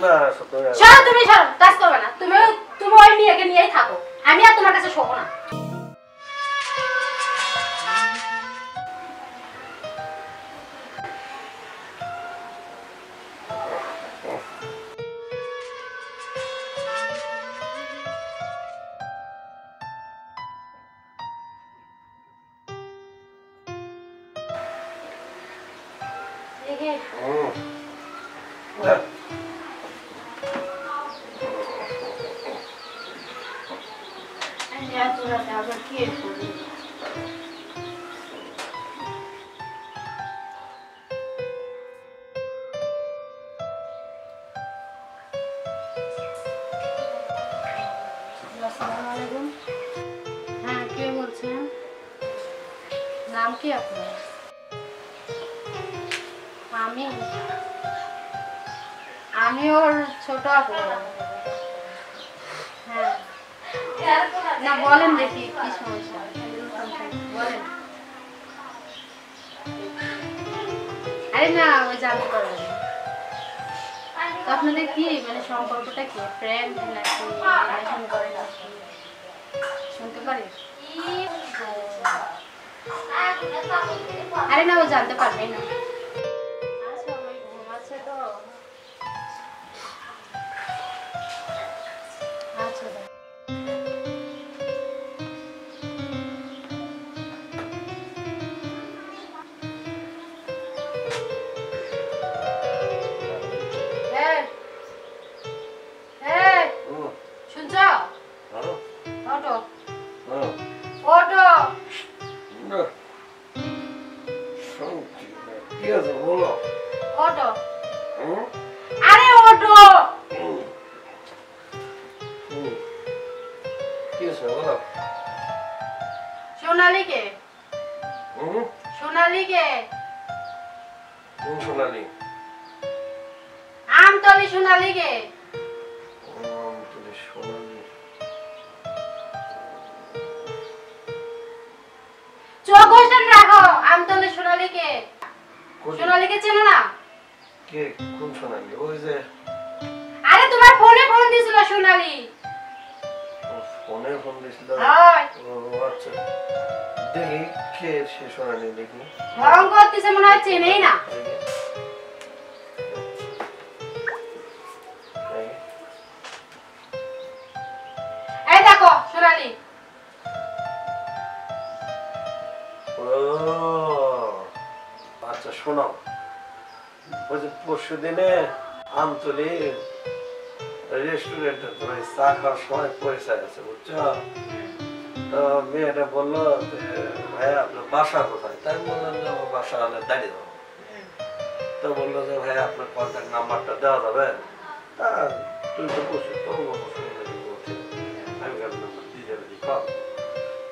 না সরো তুমি সরো কাজ করবে না তুমি তুমি ওই মেয়েকে নিয়েই থাকো আমি আর তোমার কাছে শোবো না হ্যাঁ কে বলছেন নাম কি আপনার আমি আমি ওর ছোট আপু হ্যাঁ না বলেন দেখি কি সমস্যা বলেন আরে না ওই জানতে পারবেন আপনাদের কি মানে সম্পর্কটা কি ফ্রেন্ড নাকি রিলেশন করে নাকি শুনতে পারি আরে না ও জানতে পারবে না আচ্ছা ওই ঘুমাচ্ছে তো আচ্ছা সোনালি কে সোনালি কে সোনালি আমতলি সোনালি কে সোনালি চোখ ঘষেন রাখো আমতলি সোনালি কে সোনালি কে চেনো না কে কোন সোনালি ওই যে আরে তোমার ফোনে ফোন দিছিল সোনালি ফোনে ফোন দিছিল হয় ও আচ্ছা দেখি কে সে সোনালি দেখি ভরং করতেছে মনে হয় চেনেই না এই দেখো সোনালি ও আচ্ছা শোনো ওই যে পরশু দিনে আমতলি রেস্টুরেন্টে তোমার চা খাওয়ার সময় পরিচয় আছে বুঝছো তো মেয়েটা বললো যে ভাইয়া আপনার বাসা কোথায় তাই বললাম যে আমার বাসা হলে দাঁড়িয়ে যাবো তো বললো যে ভাইয়া আপনার কন্ট্যাক্ট নাম্বারটা দেওয়া যাবে তা তুই তো বসে তো আমি নাম্বার দিয়ে যাবে কম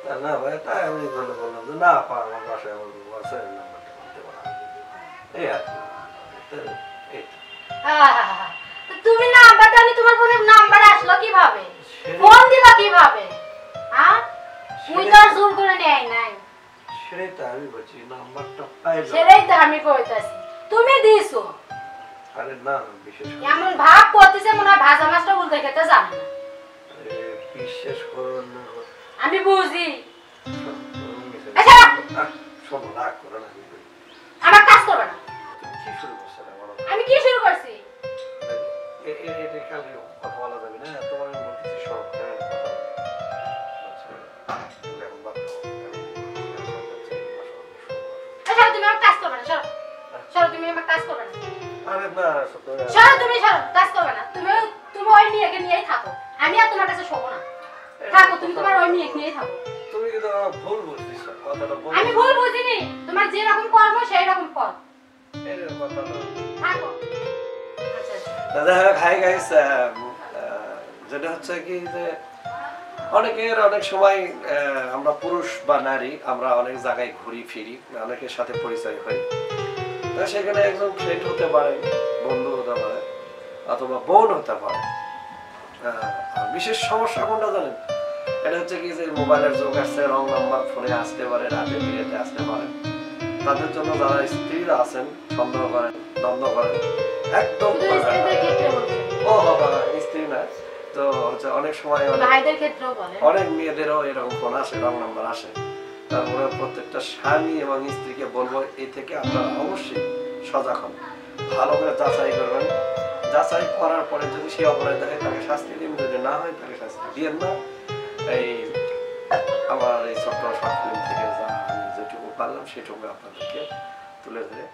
তা না ভাই তাই আমি বললাম যে না পা আমার বাসায় আমার আছে নাম্বারটা করতে পারা এই আর কি তুমি নাম্বার জানি তোমার ফোনে নাম্বার আসলো কিভাবে ফোন দিলা কিভাবে হ্যাঁ মুই তো জোর করে নেই নাই সেটাই তো আমি বলছি নাম্বারটা পাইলো সেটাই তো আমি কইতাছি তুমি দিছো আরে না বিশেষ করে এমন ভাব করতেছে মনে হয় ভাজা মাছটা উল্টে খেতে জানে না বিশ্বাস করো না আমি বুঝি আচ্ছা শোনো রাগ করো না আমার কাজ করবে না কি শুরু করছো আমি কি শুরু করছি এটা কালকে কথা বলা যাবে না তোমার আমি বলতেছি সব আচ্ছা তুমি আমার কাজ করবে না সরো সরো তুমি আমার কাজ করবে না আরে না সরো তুমি সরো কাজ করবে না তুমি তুমি ওই মেয়েকে নিয়েই থাকো আমি আর তোমার কাছে শোবো না থাকো তুমি তোমার ওই মেয়েকে নিয়েই থাকো তুমি কিন্তু ভুল বুঝছিস কথাটা বল আমি ভুল বুঝিনি তোমার যে রকম কর্ম সেই রকম পথ এই কথা না থাকো দাদা হাই গাইস যেটা হচ্ছে কি যে অনেকের অনেক সময় আমরা পুরুষ বা নারী আমরা অনেক জায়গায় ঘুরি ফিরি অনেকের সাথে পরিচয় হই তা সেখানে একজন ফ্রেন্ড হতে পারে বন্ধু হতে পারে অথবা বোন হতে পারে বিশেষ সমস্যা কোনটা জানেন এটা হচ্ছে কি যে মোবাইলের যুগ আসছে রং নাম্বার ফোনে আসতে পারে রাতে বিয়েতে আসতে পারে তাদের জন্য যারা স্ত্রীরা আছেন সন্দেহ করেন দ্বন্দ্ব করেন একদম ও বাবা স্ত্রী না তো হচ্ছে অনেক সময় ভাইদের ক্ষেত্রেও বলে অনেক মেয়েদেরও এরকম ফোন আসে, রং নাম্বার আসে। তারপরে প্রত্যেকটা স্বামী এবং স্ত্রীকে বলবো এই থেকে আপনারা অবশ্যই সজাগ হন, ভালো করে যাচাই করবেন। যাচাই করার পরে যদি সে অপরাধ দেখে তাকে শাস্তি দিন, যদি না হয় তাকে শাস্তি দিয়েন না। এই আমার এই ছোট্ট শর্ট ফিল্ম থেকে যা আমি যেটুকু পারলাম সেটুকু আপনাদেরকে তুলে ধরে